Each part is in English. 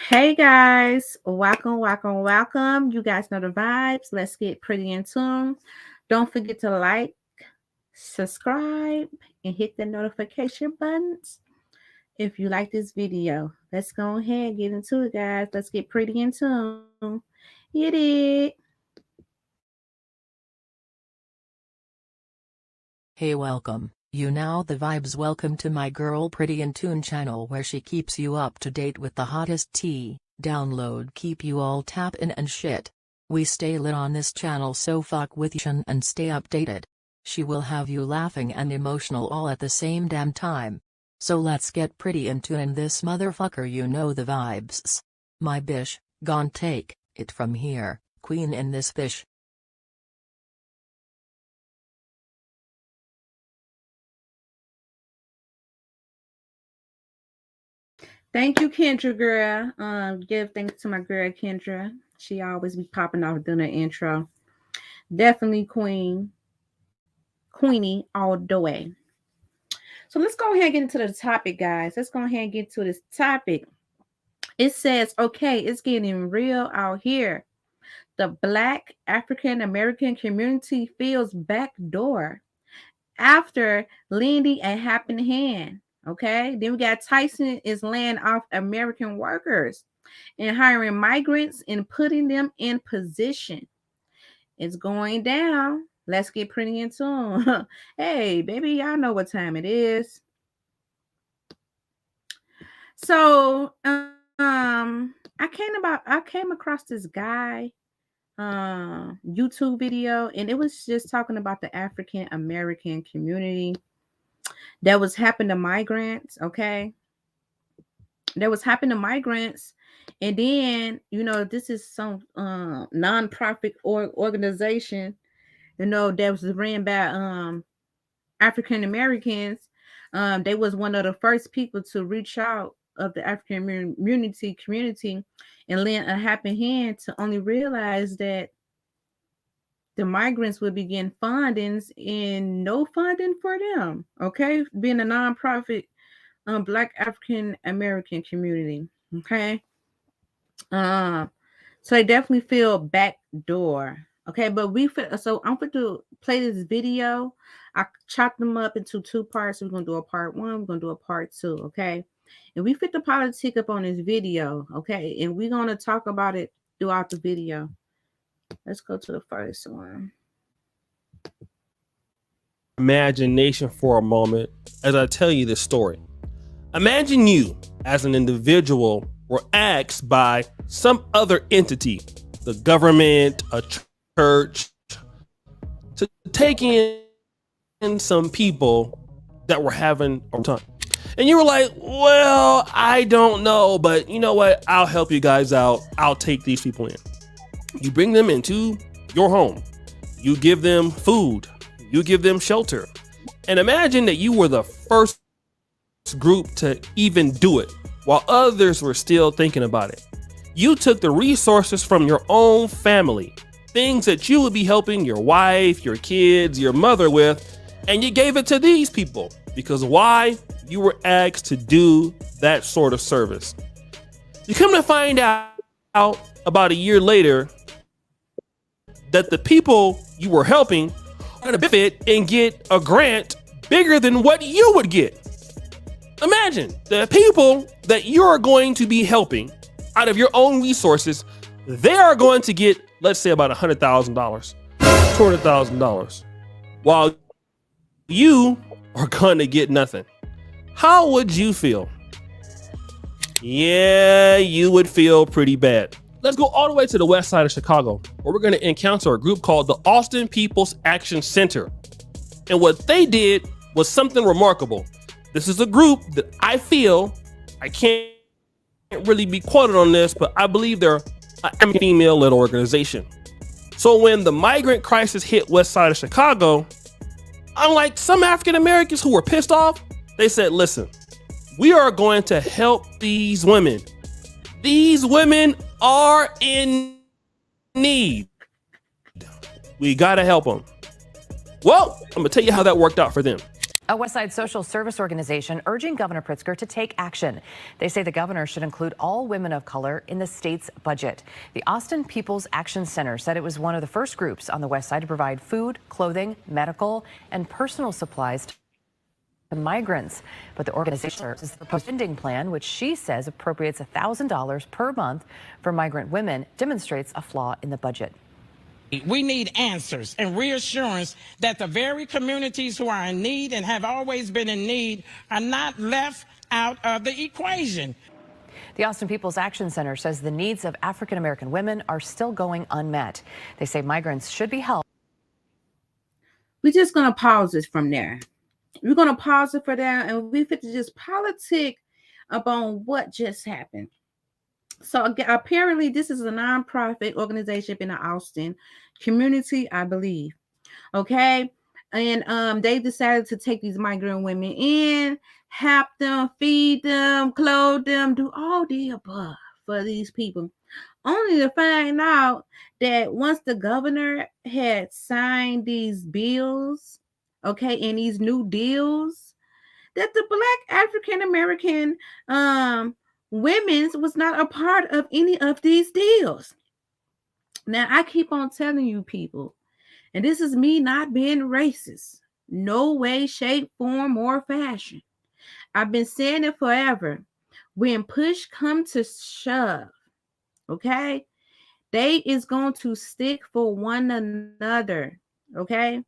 Hey guys, welcome. You guys know the vibes. Let's get pretty in tune. Don't forget to like, subscribe, and hit the notification buttons if you like this video. Let's go ahead and get into it, guys. Let's get pretty in tune. Hit it. Hey, welcome, you now the vibes. Welcome to my girl Pretty in Tune channel, where she keeps you up to date with the hottest tea. Download, keep you all tappin' and shit. We stay lit on this channel, so fuck with you and stay updated. She will have you laughing and emotional all at the same damn time. So let's get pretty in tune this motherfucker, you know the vibes. My bish, gon' take it from here, queen in this fish. Thank you, Kendra girl. Give thanks to my girl Kendra. She always be popping off doing the intro. Definitely Queenie all the way. So let's go ahead and get into the topic, guys. Let's go ahead and get to this topic. It says, okay, it's getting real out here. The Black African American community feels backdoor after lending a helping hand. Okay, then we got Tyson is laying off American workers and hiring migrants and putting them in position. It's going down. Let's get pretty in tune. Hey, baby, y'all know what time it is. So, I came across this guy YouTube video, and it was just talking about the African American community that was happening to migrants. Okay, that was happening to migrants, and then this is some nonprofit organization, that was ran by African Americans. They was one of the first people to reach out of the African community and lend a helping hand, to only realize that the migrants would begin fundings and no funding for them. Okay, being a nonprofit Black African American community. Okay, so they definitely feel backdoor. Okay, but so I'm going to play this video. I chopped them up into two parts. We're gonna do a part one. We're gonna do a part two. Okay, and we fit the politic up on this video. Okay, and we're gonna talk about it throughout the video. Let's go to the first one. Imagination for a moment as I tell you this story. Imagine you, as an individual, were asked by some other entity, the government, a church, to take in some people that were having a time. And you were like, well, I don't know, but you know what? I'll help you guys out. I'll take these people in. You bring them into your home. You give them food. You give them shelter. And imagine that you were the first group to even do it, while others were still thinking about it. You took the resources from your own family, things that you would be helping your wife, your kids, your mother with, and you gave it to these people. Because why? You were asked to do that sort of service. You come to find out about a year later that the people you were helping are going to benefit and get a grant bigger than what you would get. Imagine the people that you are going to be helping out of your own resources, they are going to get, let's say, about $100,000, $200,000, while you are going to get nothing. How would you feel? Yeah, you would feel pretty bad. Let's go all the way to the west side of Chicago, where we're going to encounter a group called the Austin People's Action Center. And what they did was something remarkable. This is a group that I feel, I can't really be quoted on this, but I believe they're a female-led organization. So when the migrant crisis hit west side of Chicago, unlike some African Americans who were pissed off, they said, listen, we are going to help these women. These women are in need. We gotta help them. Well, I'm gonna tell you how that worked out for them. A West Side social service organization urging Governor Pritzker to take action. They say the governor should include all women of color in the state's budget. The Austin People's Action Center said it was one of the first groups on the West Side to provide food, clothing, medical, and personal supplies to migrants. But the organization is the proposed spending plan, which she says appropriates $1,000 per month for migrant women, demonstrates a flaw in the budget. We need answers and reassurance that the very communities who are in need and have always been in need are not left out of the equation. The Austin People's Action Center says the needs of African American women are still going unmet. They say migrants should be helped. We're just going to pause it from there. We're going to pause it for that, and we fit to just politic upon what just happened. So apparently this is a nonprofit organization in the Austin community, I believe. Okay. And they decided to take these migrant women in, help them, feed them, clothe them, do all the above for these people. Only to find out that once the governor had signed these bills, okay, and these new deals, that the Black African American women's was not a part of any of these deals. Now, I keep on telling you people, and this is me not being racist, no way, shape, form, or fashion. I've been saying it forever. When push come to shove, okay, they is going to stick for one another, okay?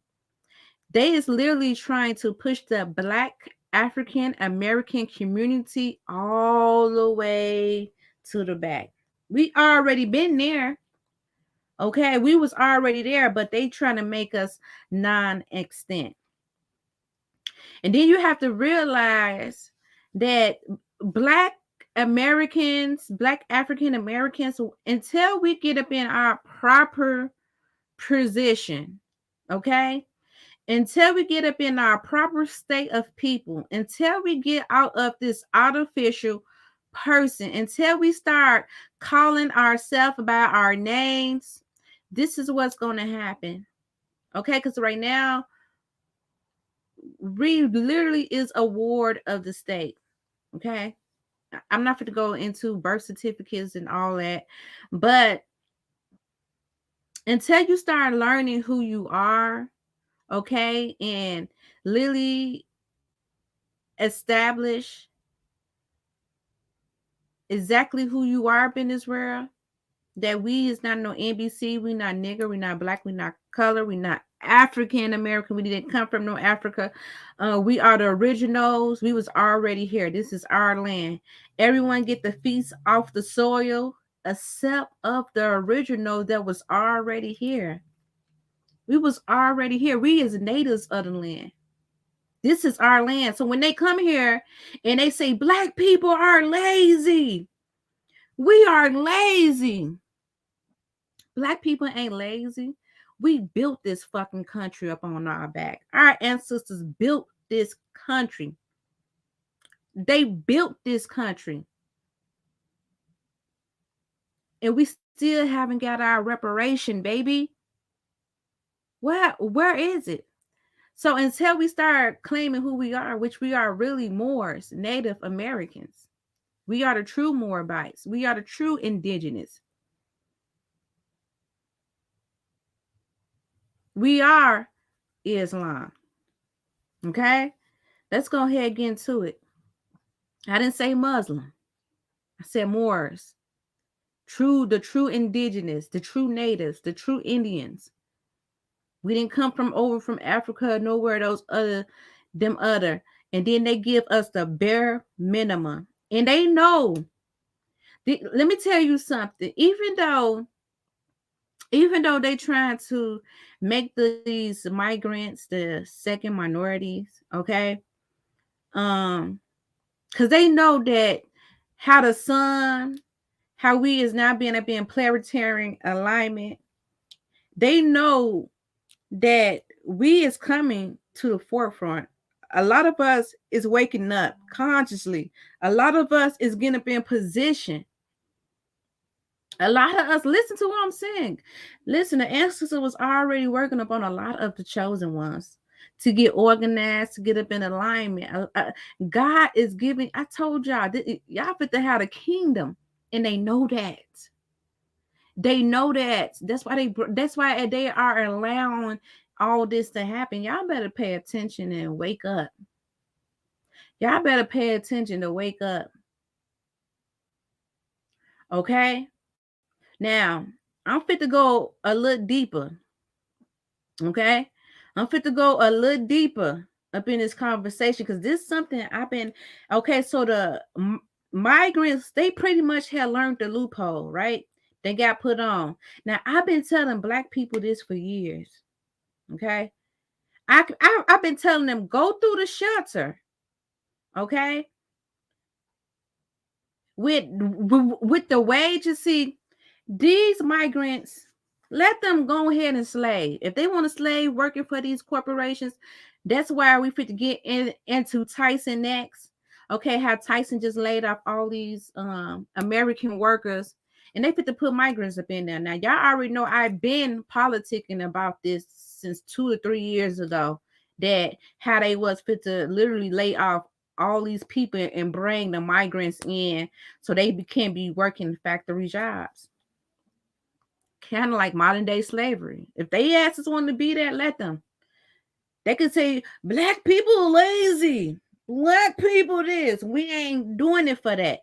They is literally trying to push the Black African American community all the way to the back. We already been there. Okay, we was already there, but they trying to make us non-extant. And then you have to realize that Black Americans, Black African Americans, until we get up in our proper position, okay? Until we get up in our proper state of people, until we get out of this artificial person, until we start calling ourselves by our names, this is what's going to happen. Okay, because right now, we literally is a ward of the state. Okay, I'm not going to go into birth certificates and all that, but until you start learning who you are, okay, and literally establish exactly who you are in this world, that we is not no NBC, we not nigger, we not Black, we not color, we not African American, we didn't come from no Africa. We are the originals. We was already here. This is our land. Everyone get the feast off the soil except of the original that was already here. We was already here. We is natives of the land. This is our land. So when they come here and they say Black people are lazy, we are lazy. Black people ain't lazy. We built this fucking country up on our back. Our ancestors built this country. They built this country. And we still haven't got our reparation, baby. Where is it? So until we start claiming who we are, which we are really Moors, Native Americans, we are the true Moabites. We are the true indigenous. We are Islam. Okay? Let's go ahead and get into it. I didn't say Muslim. I said Moors. The true indigenous, the true natives, the true Indians. We didn't come from Africa, nowhere those other. And then they give us the bare minimum. And they know. Let me tell you something. Even though they trying to make these migrants the second minorities, okay? Because they know that how the sun, how we is now being in planetary alignment, they know that we is coming to the forefront. A lot of us is waking up consciously. A lot of us is getting up in position. A lot of us, listen to what I'm saying. Listen, the ancestor was already working upon a lot of the chosen ones. to get organized, to get up in alignment. God is giving. I told y'all, y'all fit to have a kingdom, and they know that. They know that. That's why they. That's why they are allowing all this to happen. Y'all better pay attention and wake up. Y'all better pay attention to wake up. Okay. Now I'm fit to go a little deeper. Okay. I'm fit to go a little deeper up in this conversation because this is something I've been. Okay. So the migrants, they pretty much have learned the loophole, right? They got put on. Now I've been telling Black people this for years. Okay. I've been telling them go through the shelter. Okay. With the wages, see, these migrants, let them go ahead and slave. If they want to slave working for these corporations, that's why we fit to get into Tyson next. Okay, how Tyson just laid off all these American workers, and they fit to put migrants up in there. Now, y'all already know I've been politicking about this since 2 or 3 years ago. That how they was fit to literally lay off all these people and bring the migrants in so they can be working factory jobs, kind of like modern day slavery. If they asses want to be there, let them. They can say Black people lazy, Black people this. We ain't doing it for that.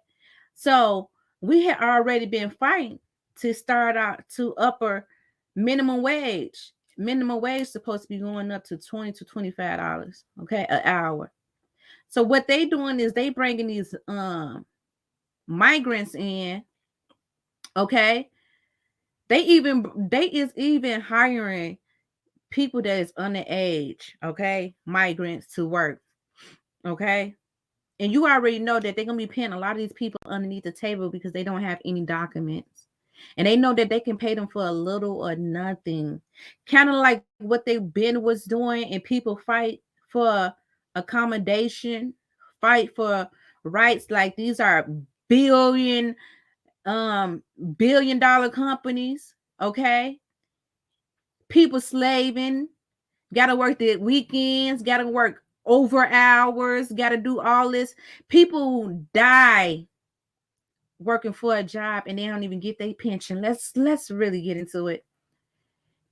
So we had already been fighting to start out to upper minimum wage. Minimum wage supposed to be going up to $20 to $25, okay, an hour. So what they doing is they bringing these migrants in, okay. They is even hiring people that is underage, okay, migrants to work, okay. And you already know that they're gonna be paying a lot of these people underneath the table because they don't have any documents, and they know that they can pay them for a little or nothing, kind of like what they been was doing. And people fight for accommodation, fight for rights. Like these are billion billion dollar companies, okay. People slaving, gotta work the weekends, gotta work over hours, gotta do all this. People die working for a job and they don't even get their pension. Let's really get into it.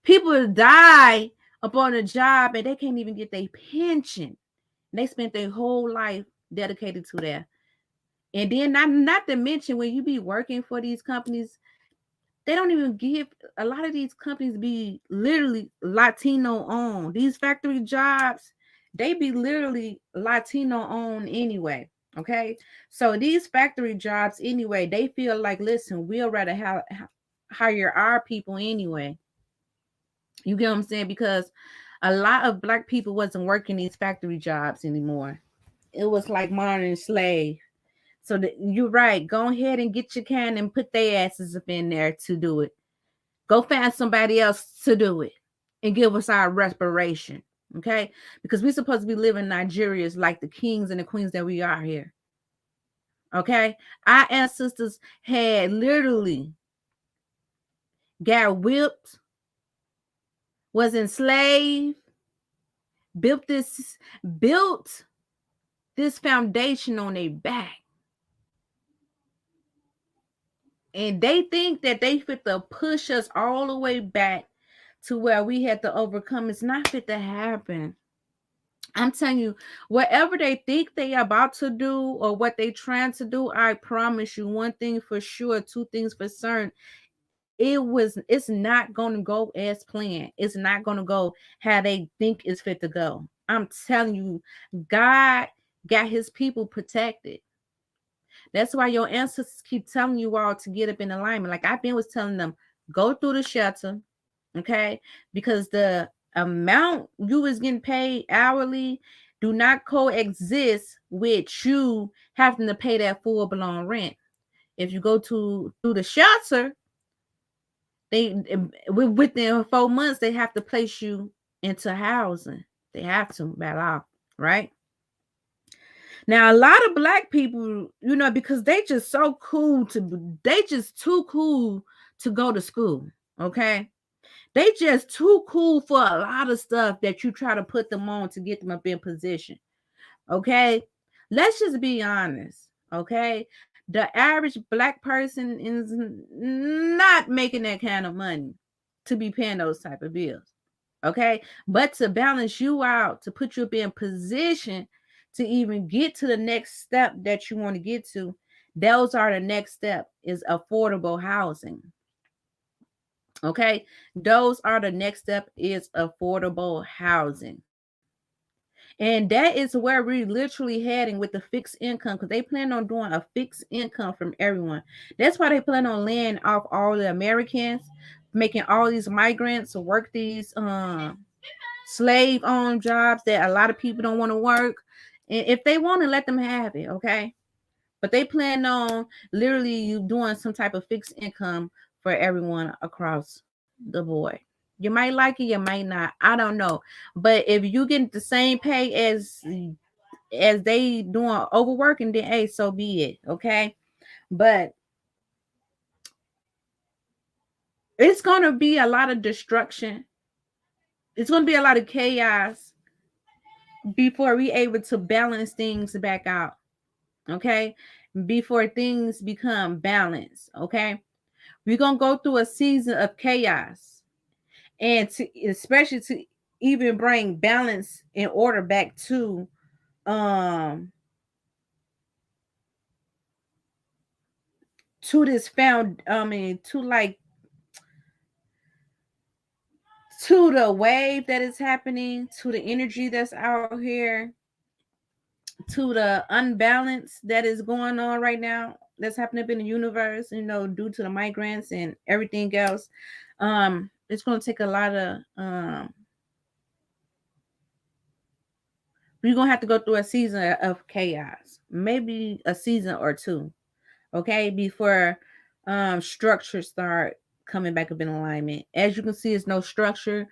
People die upon a job and they can't even get their pension. They spent their whole life dedicated to that. And then not to mention when you be working for these companies, they don't even give. A lot of these companies be literally Latino owned. These factory jobs, they be literally Latino owned anyway. Okay. So these factory jobs anyway, they feel like, listen, we'll rather hire our people anyway. You get what I'm saying? Because a lot of Black people wasn't working these factory jobs anymore. It was like modern slave. So you're right. Go ahead and get your can and put their asses up in there to do it. Go find somebody else to do it and give us our respiration. Okay? Because we're supposed to be living Nigerians like the kings and the queens that we are here. Okay? Our ancestors had literally got whipped, was enslaved, built this foundation on their back. And they think that they fit to push us all the way back to where we had to overcome. It's not fit to happen. I'm telling you, whatever they think they about to do or what they trying to do, I promise you one thing for sure, two things for certain. It's not going to go as planned. It's not going to go how they think it's fit to go. I'm telling you, God got his people protected. That's why your ancestors keep telling you all to get up in alignment. Like I've been was telling them, go through the shelter, okay? Because the amount you was getting paid hourly do not coexist with you having to pay that full blown rent. If you go through the shelter, they within 4 months they have to place you into housing. They have to by law, right? Now, a lot of Black people, because they just too cool to go to school. Okay. They just too cool for a lot of stuff that you try to put them on to get them up in position. Okay? Let's just be honest. Okay? The average black person is not making that kind of money to be paying those type of bills. Okay? But to balance you out, to put you up in position to even get to the next step that you want to get to, those are the next step is affordable housing. Okay, those are the next step is affordable housing. And that is where we're literally heading with the fixed income because they plan on doing a fixed income from everyone. That's why they plan on laying off all the Americans, making all these migrants work these slave owned jobs that a lot of people don't want to work. And if they want to let them have it, okay. But they plan on literally you doing some type of fixed income for everyone across the board. You might like it, you might not. I don't know. But if you get the same pay as they doing overworking, then hey, so be it. Okay. But it's gonna be a lot of destruction. It's gonna be a lot of chaos before we able to balance things back out. Okay. Before things become balanced. Okay. We're gonna go through a season of chaos, and to especially to even bring balance and order back um to this found to like to the wave that is happening, to the energy that's out here, to the unbalance that is going on right now that's happening up in the universe, due to the migrants and everything else. It's going to take a lot of we're going to have to go through a season of chaos, maybe a season or two, okay, before structure start coming back up in alignment. As you can see, it's no structure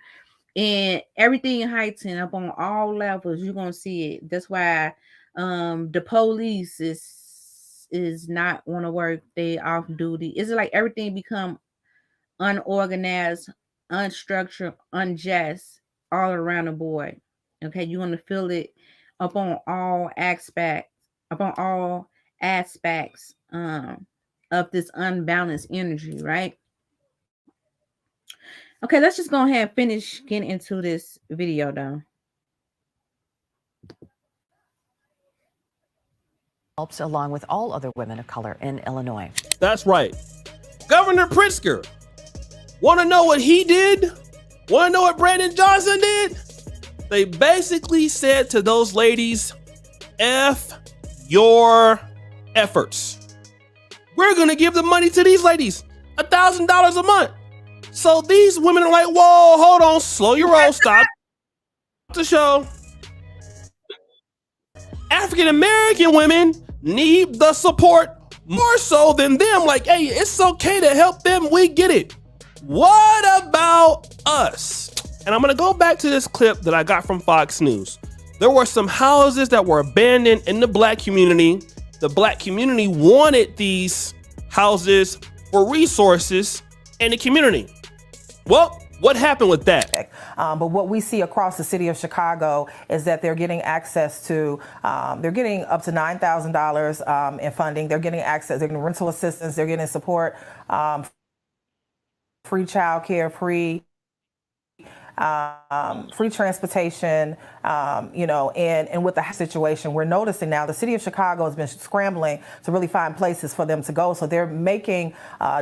and everything heightened up on all levels. You're gonna see it. That's why the police is not want to work. They off duty. It's like everything become unorganized, unstructured, unjust all around the board. Okay, you're gonna feel it upon all aspects of this unbalanced energy, right? Okay, let's just go ahead and finish getting into this video though. Helps along with all other women of color in Illinois. That's right. Governor Pritzker. Want to know what he did? Want to know what Brandon Johnson did? They basically said to those ladies, F your efforts. We're going to give the money to these ladies, $1,000 a month. So these women are like, whoa, hold on, slow your roll, stop the show. African American women need the support more so than them. Like, hey, it's okay to help them. We get it. What about us? And I'm going to go back to this clip that I got from Fox News. There were some houses that were abandoned in the black community. The black community wanted these houses for resources in the community. Well, what happened with that? But what we see across the city of Chicago is that they're getting access to, they're getting up to $9,000 in funding. They're getting access, they're getting rental assistance, they're getting support, free childcare, free transportation, and with the situation, we're noticing now the city of Chicago has been scrambling to really find places for them to go. So they're making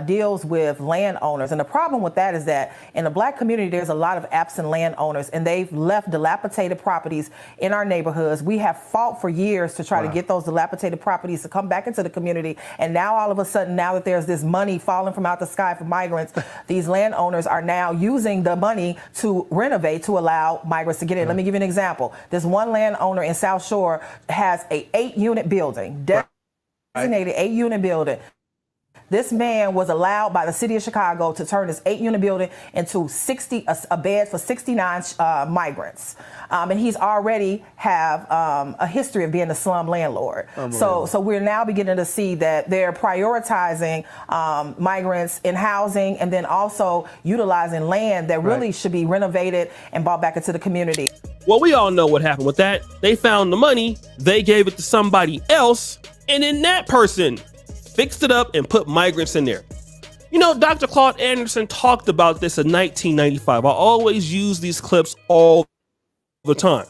deals with landowners. And the problem with that is that in the black community, there's a lot of absent landowners, and they've left dilapidated properties in our neighborhoods. We have fought for years to try to get those dilapidated properties to come back into the community. And now all of a sudden, now that there's this money falling from out the sky for migrants, these landowners are now using the money to renovate to allow migrants to get in. Let me give you an example. This one landowner in South Shore has a 8-unit building, designated 8-unit building. This man was allowed by the city of Chicago to turn his 8-unit building into a bed for 69 migrants. And he's already have a history of being a slum landlord. So we're now beginning to see that they're prioritizing migrants in housing and then also utilizing land that really should be renovated and brought back into the community. Well, we all know what happened with that. They found the money, they gave it to somebody else, and then that person fixed it up and put migrants in there. You know, Dr. Claude Anderson talked about this in 1995. I always use these clips all the time.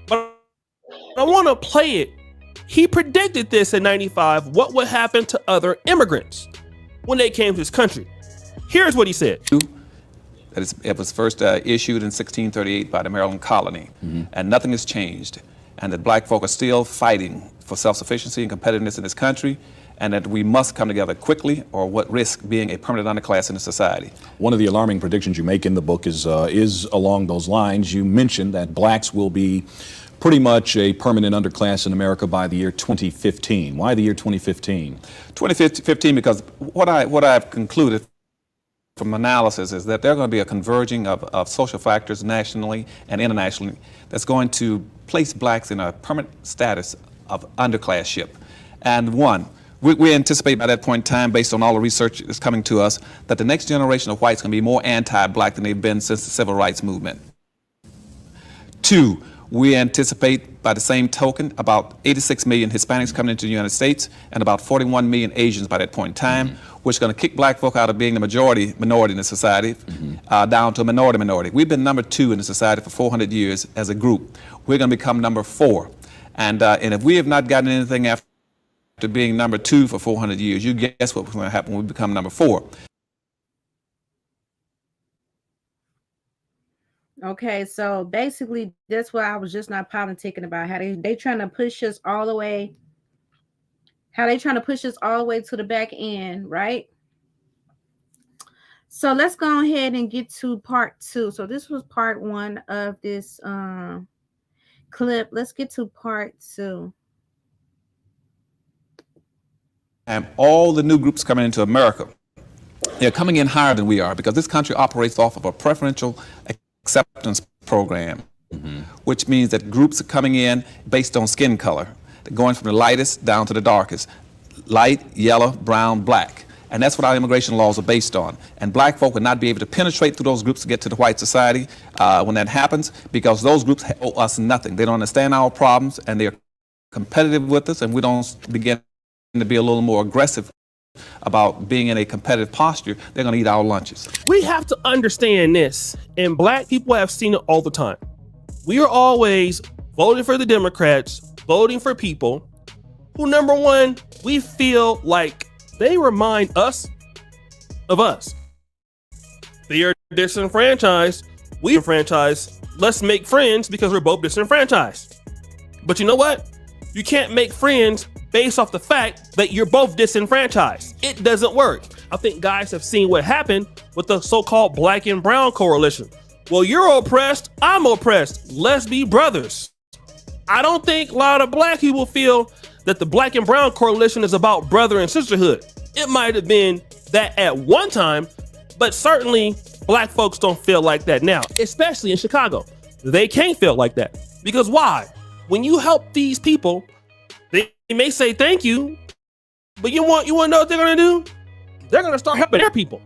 But I want to play it. He predicted this in 95, what would happen to other immigrants when they came to this country. Here's what he said. It was first issued in 1638 by the Maryland colony, and nothing has changed, and that black folk are still fighting for self-sufficiency and competitiveness in this country, and that we must come together quickly or what risk being a permanent underclass in the society. One of the alarming predictions you make in the book is along those lines. You mentioned that blacks will be pretty much a permanent underclass in America by the year 2015. Why the year 2015? 2015 because what I've concluded from analysis is that there are going to be a converging of social factors nationally and internationally that's going to place blacks in a permanent status of underclassship. And we anticipate by that point in time, based on all the research that's coming to us, that the next generation of whites are going to be more anti-black than they've been since the civil rights movement. 2, we anticipate by the same token about 86 million Hispanics coming into the United States and about 41 million Asians by that point in time, which is going to kick black folk out of being the minority in the society down to a minority. We've been number 2 in the society for 400 years as a group. We're going to become number 4. And if we have not gotten anything after being number 2 for 400 years, you guess what's going to happen when we become number 4. Okay, so basically that's what I was just not politicking about. How they trying to push us all the way. How they trying to push us all the way to the back end, right? So let's go ahead and get to part 2. So this was part 1 of this clip. Let's get to part 2. And all the new groups coming into America, they're coming in higher than we are because this country operates off of a preferential acceptance program, which means that groups are coming in based on skin color. They're going from the lightest down to the darkest. Light, yellow, brown, black. And that's what our immigration laws are based on. And black folk would not be able to penetrate through those groups to get to the white society when that happens because those groups owe us nothing. They don't understand our problems and they're competitive with us, and we don't begin to be a little more aggressive about being in a competitive posture. They're going to eat our lunches. We have to understand this, and black people have seen it all the time. We are always voting for the Democrats, voting for people who, number one, we feel like they remind us of us. They are disenfranchised. We are franchised. Let's make friends because we're both disenfranchised. But you know what? You can't make friends based off the fact that you're both disenfranchised. It doesn't work. I think guys have seen what happened with the so-called black and brown coalition. Well, you're oppressed, I'm oppressed. Let's be brothers. I don't think a lot of black people feel that the black and brown coalition is about brother and sisterhood. It might have been that at one time, but certainly black folks don't feel like that now, especially in Chicago. They can't feel like that. Because why? When you help these people, they may say thank you, but you want to know what they're going to do? They're going to start helping their people.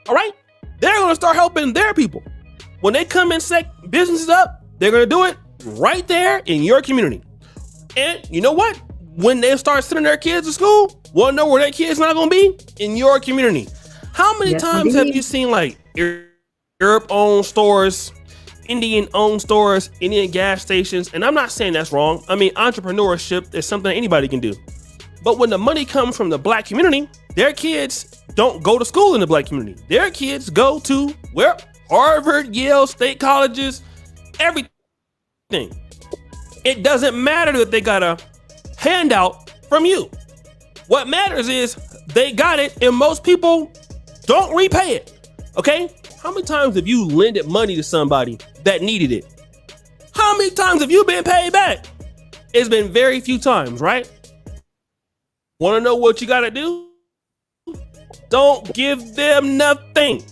All right? They're going to start helping their people. When they come and set businesses up, they're going to do it right there in your community. And you know what? When they start sending their kids to school, want to know where their kids not going to be? In your community. How many times have you seen like Europe-owned stores, Indian-owned stores, Indian gas stations? And I'm not saying that's wrong. I mean, entrepreneurship is something anybody can do. But when the money comes from the black community, their kids don't go to school in the black community. Their kids go to where? Harvard, Yale, state colleges, everything. It doesn't matter that they got a handout from you. What matters is they got it, and most people don't repay it. Okay? How many times have you lended money to somebody that needed it? How many times have you been paid back? It's been very few times, right? Want to know what you got to do? don't give them nothing.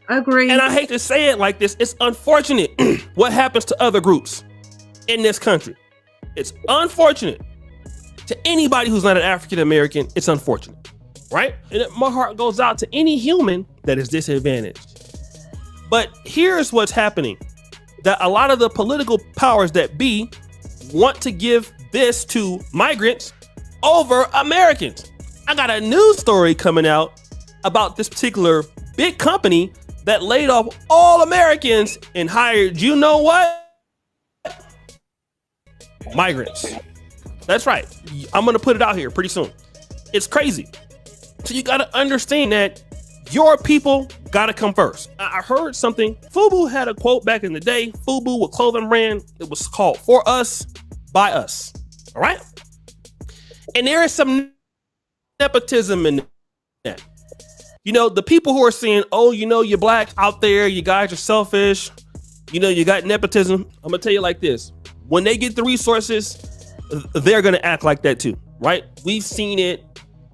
Agree. And I hate to say it like this. It's unfortunate what happens to other groups in this country. It's unfortunate to anybody who's not an African American. It's unfortunate, right? And my heart goes out to any human that is disadvantaged. But here's what's happening. That a lot of the political powers that be want to give this to migrants over Americans. I got a news story coming out about this particular big company that laid off all Americans and hired, you know what? Migrants. That's right. I'm going to put it out here pretty soon. It's crazy. So you got to understand that your people got to come first. I heard something. FUBU had a quote back in the day. FUBU, a clothing brand, it was called For Us, By Us. All right? And there is some nepotism in that. You know, the people who are saying, oh, you know, you're black out there, you guys are selfish, you know, you got nepotism. I'm going to tell you like this. When they get the resources, they're going to act like that too, right? We've seen it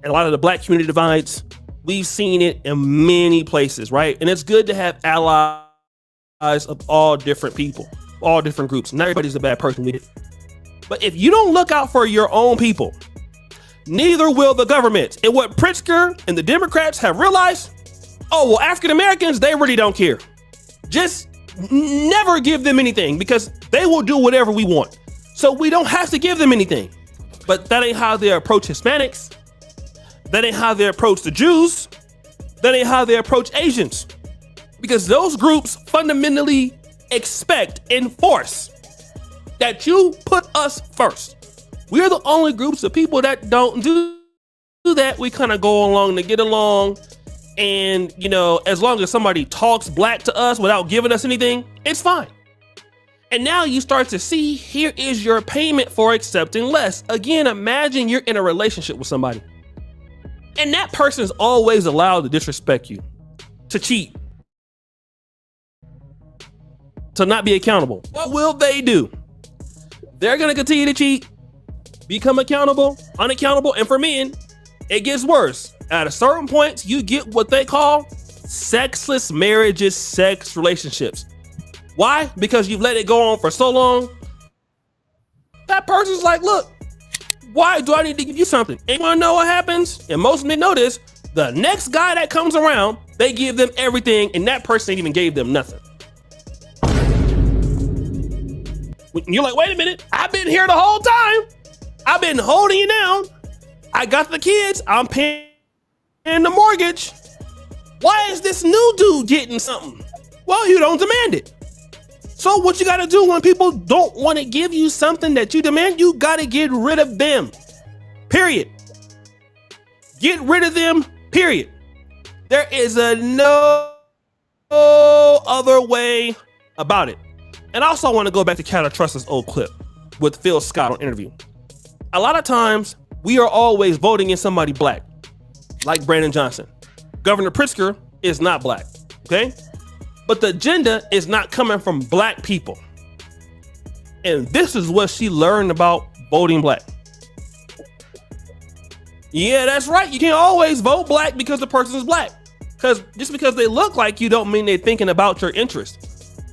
in a lot of the black community divides. We've seen it in many places, right? And it's good to have allies of all different people, all different groups. Not everybody's a bad person with it. But if you don't look out for your own people, neither will the government. And what Pritzker and the Democrats have realized, oh, well, African Americans, they really don't care. Just never give them anything because they will do whatever we want. So we don't have to give them anything. But that ain't how they approach Hispanics. That ain't how they approach the Jews. That ain't how they approach Asians. Because those groups fundamentally expect and force that you put us first. We're the only groups of people that don't do that. We kind of go along to get along. And, you know, as long as somebody talks black to us without giving us anything, it's fine. And now you start to see, here is your payment for accepting less. Again, imagine you're in a relationship with somebody. And that person is always allowed to disrespect you, to cheat, to not be accountable. What will they do? They're going to continue to cheat, become unaccountable. And for men, it gets worse. At a certain point, you get what they call sexless marriages, sex relationships. Why? Because you've let it go on for so long. That person's like, look, why do I need to give you something? And you want to know what happens? And most men know this. The next guy that comes around, they give them everything, and that person ain't even gave them nothing. You're like, wait a minute. I've been here the whole time. I've been holding you down. I got the kids. I'm paying the mortgage. Why is this new dude getting something? Well, you don't demand it. So what you got to do when people don't want to give you something that you demand, you got to get rid of them. Period. Get rid of them. Period. There is no other way about it. And I also want to go back to Cal Trust's old clip with Phil Scott on Interview. A lot of times we are always voting in somebody black, like Brandon Johnson. Governor Pritzker is not black, okay? But the agenda is not coming from black people. And this is what she learned about voting black. Yeah, that's right. You can't always vote black because the person is black. Because just because they look like you don't mean they're thinking about your interests.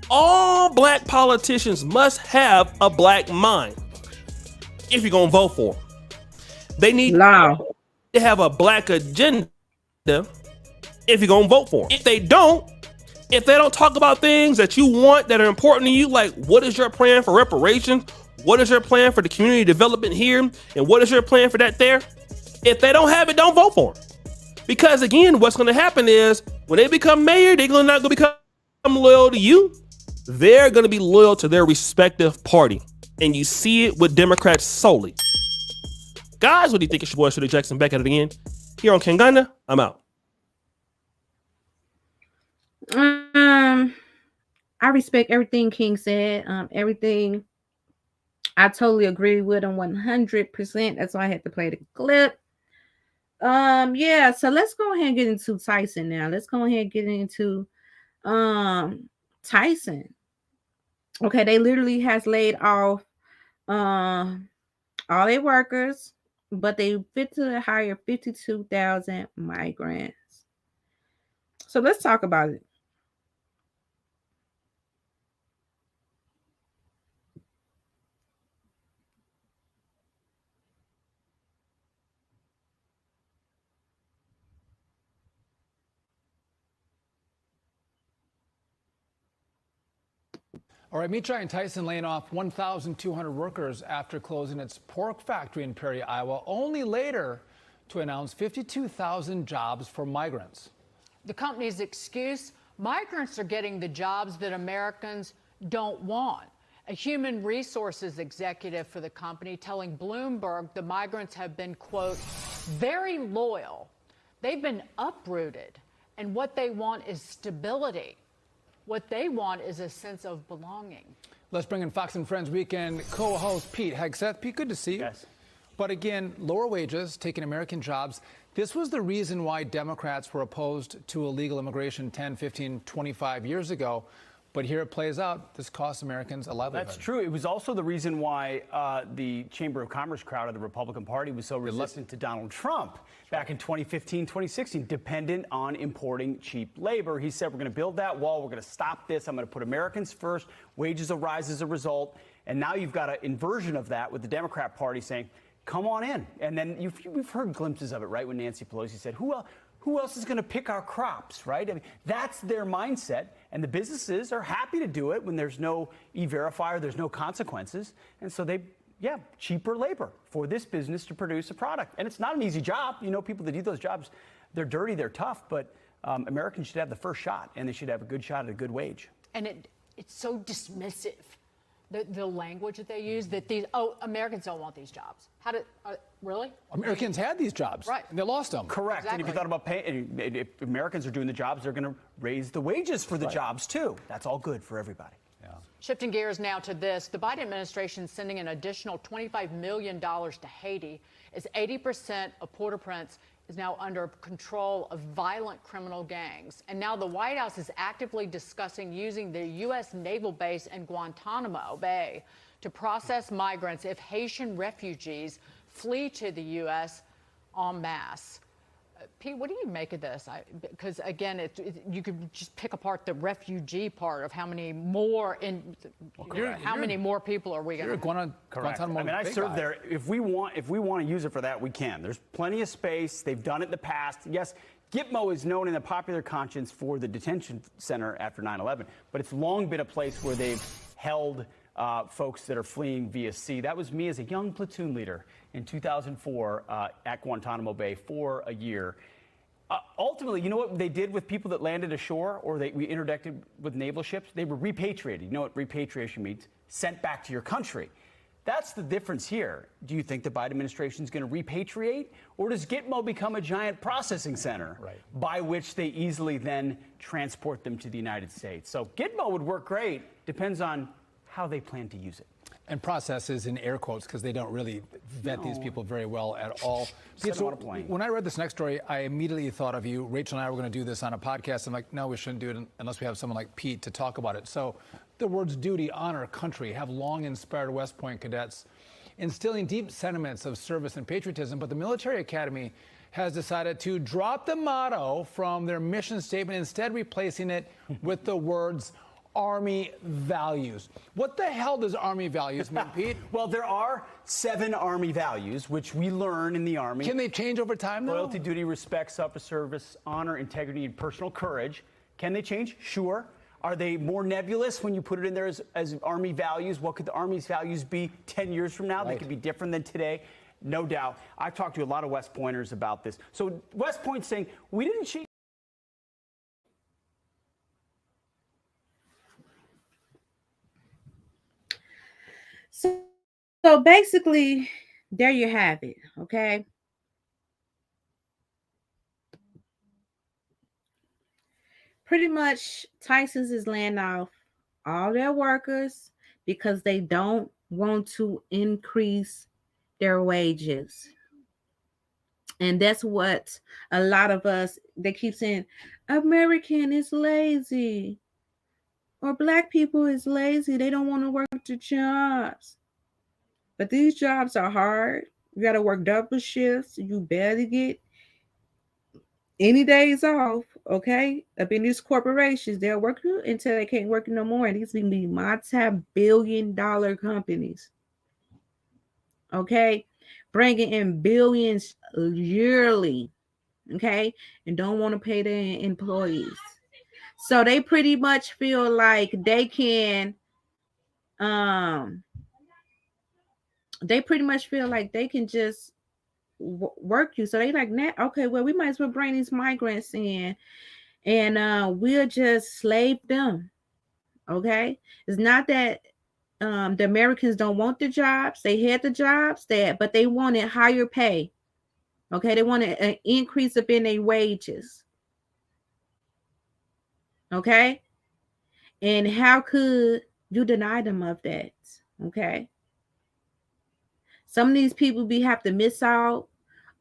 All black politicians must have a black mind if you're going to vote for them. They need to have a black agenda if you're going to vote for them. If they don't talk about things that you want that are important to you, like what is your plan for reparations? What is your plan for the community development here? And what is your plan for that there? If they don't have it, don't vote for them. Because again, what's going to happen is when they become mayor, they're not going to become loyal to you. They're going to be loyal to their respective party. And you see it with Democrats solely. Guys, what do you think? It's your boy, Shirley Jackson, back at it again. Here on Kangana, I'm out. I respect everything King said. Everything I totally agree with him 100%. That's why I had to play the clip. Yeah, so let's go ahead and get into Tyson now. Let's go ahead and get into Tyson. Okay, they literally has laid off all their workers, but they fit to hire 52,000 migrants. So let's talk about it. All right, meat giant Tyson laying off 1,200 workers after closing its pork factory in Perry, Iowa, only later to announce 52,000 jobs for migrants. The company's excuse, migrants are getting the jobs that Americans don't want. A human resources executive for the company telling Bloomberg the migrants have been, quote, very loyal. They've been uprooted, and what they want is stability. What they want is a sense of belonging. Let's bring in Fox and Friends Weekend co-host Pete Hegseth. Pete, good to see you. Yes. But again, lower wages, taking American jobs. This was the reason why Democrats were opposed to illegal immigration 10, 15, 25 years ago. But here it plays out. This costs Americans a livelihood. That's true. It was also the reason why the Chamber of Commerce crowd of the Republican Party was so resistant to Donald Trump back in 2015, 2016, dependent on importing cheap labor. He said, we're going to build that wall. We're going to stop this. I'm going to put Americans first. Wages will rise as a result. And now you've got an inversion of that with the Democrat Party saying, come on in. And then we've heard glimpses of it, right, when Nancy Pelosi said, who else is going to pick our crops, right? I mean, that's their mindset. And the businesses are happy to do it when there's no E-Verify or there's no consequences. And so cheaper labor for this business to produce a product. And it's not an easy job. You know, people that do those jobs, they're dirty, they're tough, but Americans should have the first shot, and they should have a good shot at a good wage. And it's so dismissive, the language that they use, that Americans don't want these jobs. Really? Americans had these jobs. Right. And they lost them. Correct. Exactly. And if you thought about paying, if Americans are doing the jobs, they're going to raise the wages for the jobs, too. That's all good for everybody. Yeah. Shifting gears now to this, the Biden administration is sending an additional $25 million to Haiti as 80% of Port-au-Prince is now under control of violent criminal gangs. And now the White House is actively discussing using the U.S. naval base in Guantanamo Bay to process migrants if Haitian refugees flee to the U.S. en masse. Pete, what do you make of this? Because again, you could just pick apart the refugee part of how many more many more people are we going to? Correct. I mean, I served there. If we want to use it for that, we can. There's plenty of space. They've done it in the past. Yes, Gitmo is known in the popular conscience for the detention center after 9/11, but it's long been a place where they've held folks that are fleeing via sea. That was me as a young platoon leader in 2004 at Guantanamo Bay for a year. Ultimately, you know what they did with people that landed ashore or we interdicted with naval ships? They were repatriated. You know what repatriation means? Sent back to your country. That's the difference here. Do you think the Biden administration is going to repatriate, or does Gitmo become a giant processing center by which they easily then transport them to the United States? So Gitmo would work great. Depends on how they plan to use it. And processes in air quotes because they don't really vet these people very well at all. Pete, so when I read this next story, I immediately thought of you. Rachel and I were going to do this on a podcast. I'm like, no, we shouldn't do it unless we have someone like Pete to talk about it. So the words duty, honor, country have long inspired West Point cadets, instilling deep sentiments of service and patriotism. But the military academy has decided to drop the motto from their mission statement, instead replacing it with the words Army values. What the hell does Army values mean, Pete? Well, there are 7 Army values, which we learn in the Army. Can they change over time, though? Loyalty, duty, respect, self-service, honor, integrity, and personal courage. Can they change? Sure. Are they more nebulous when you put it in there as Army values? What could the Army's values be 10 years from now? They could be different than today. No doubt. I've talked to a lot of West Pointers about this. So West Point's saying, we didn't change. So basically, there you have it, okay? Pretty much, Tyson's is laying off all their workers because they don't want to increase their wages. And that's what a lot of us, they keep saying, American is lazy. Or black people is lazy. They don't want to work the jobs. But these jobs are hard. You got to work double shifts. You barely get any days off. okay? Up in these corporations, they'll work you until they can't work you no more. And these can be multi-billion-dollar companies, okay? Bringing in billions yearly, okay? And don't want to pay their employees. So they pretty much feel like um they can just work you. So they like, nah, okay, well, we might as well bring these migrants in, and we'll just slave them. Okay, it's not that the Americans don't want the jobs. They had the jobs, but they wanted higher pay. Okay, they wanted an increase up in their wages. Okay, and how could you deny them of that? Okay, some of these people have to miss out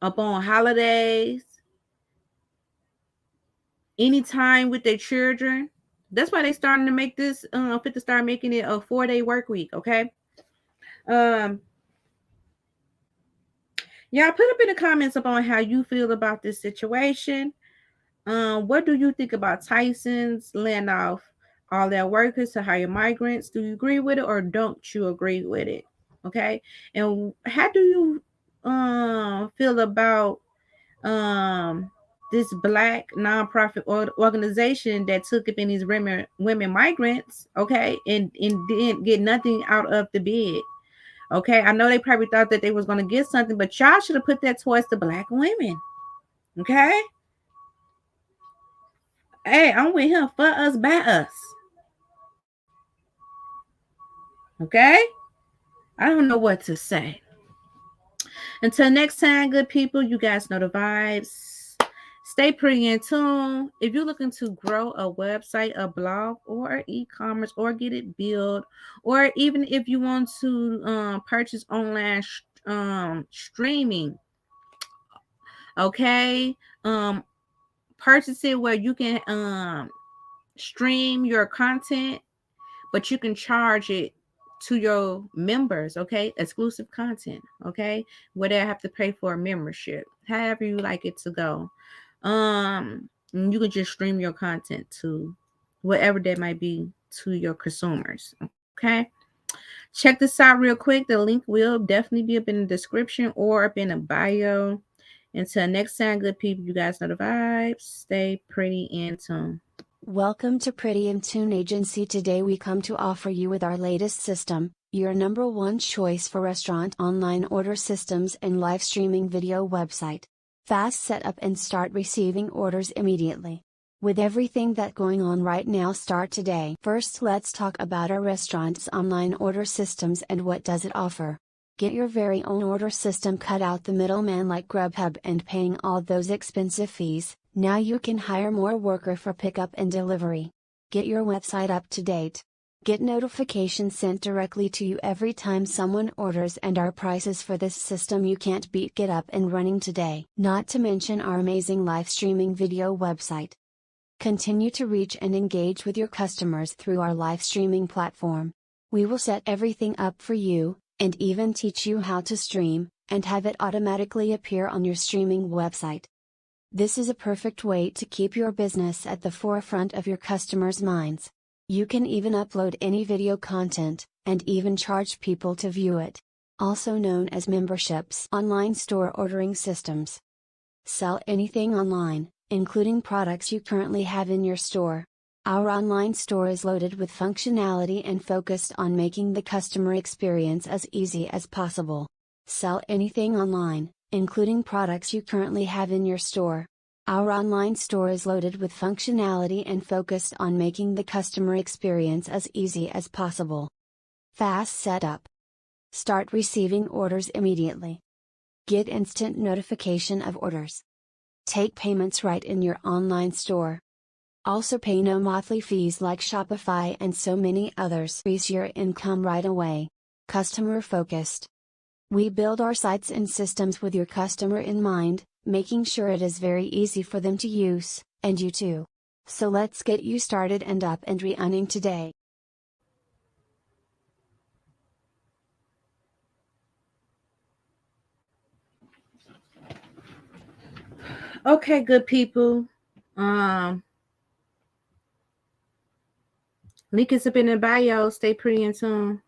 upon holidays, anytime with their children. That's why they starting to make this fit to start making it a 4-day work week. Okay. Um Y'all put up in the comments upon how you feel about this situation. What do you think about Tyson's laying off all their workers to hire migrants? Do you agree with it or don't you agree with it? Okay. And how do you feel about um this black nonprofit organization that took up in these women migrants, okay, and didn't get nothing out of the bid? Okay, I know they probably thought that they was going to get something, but y'all should have put that towards the black women. Okay, hey, I'm with him, for us, by us. Okay, I don't know what to say. Until next time, good people, you guys know the vibes. Stay pretty in tune. If you're looking to grow a website, a blog, or e-commerce, or get it built, or even if you want to purchase online streaming, okay, purchase it where you can stream your content, but you can charge it to your members, okay? Exclusive content, okay? Where they have to pay for a membership, however you like it to go. You can just stream your content to whatever that might be to your consumers, okay? Check this out real quick. The link will definitely be up in the description or up in the bio. Until next time, good people, you guys know the vibes. Stay pretty in tune. Welcome to Pretty in Tune Agency. Today we come to offer you with our latest system, your #1 choice for restaurant online order systems and live streaming video website. Fast setup and start receiving orders immediately. With everything that going on right now, start today. First, let's talk about our restaurant's online order systems and what does it offer. Get your very own order system, cut out the middleman like Grubhub and paying all those expensive fees. Now you can hire more worker for pickup and delivery. Get your website up to date. Get notifications sent directly to you every time someone orders, and our prices for this system you can't beat. Get up and running today. Not to mention our amazing live streaming video website. Continue to reach and engage with your customers through our live streaming platform. We will set everything up for you, and even teach you how to stream, and have it automatically appear on your streaming website. This is a perfect way to keep your business at the forefront of your customers' minds. You can even upload any video content, and even charge people to view it. Also known as memberships. Online store ordering systems. Sell anything online, including products you currently have in your store. Our online store is loaded with functionality and focused on making the customer experience as easy as possible. Sell anything online, including products you currently have in your store. Our online store is loaded with functionality and focused on making the customer experience as easy as possible. Fast setup. Start receiving orders immediately. Get instant notification of orders. Take payments right in your online store. Also pay no monthly fees like Shopify and so many others. Increase your income right away. Customer focused. We build our sites and systems with your customer in mind, making sure it is very easy for them to use, and you too. So let's get you started and up and running today. Okay, good people. Link is up in the bio. Stay pretty in tune.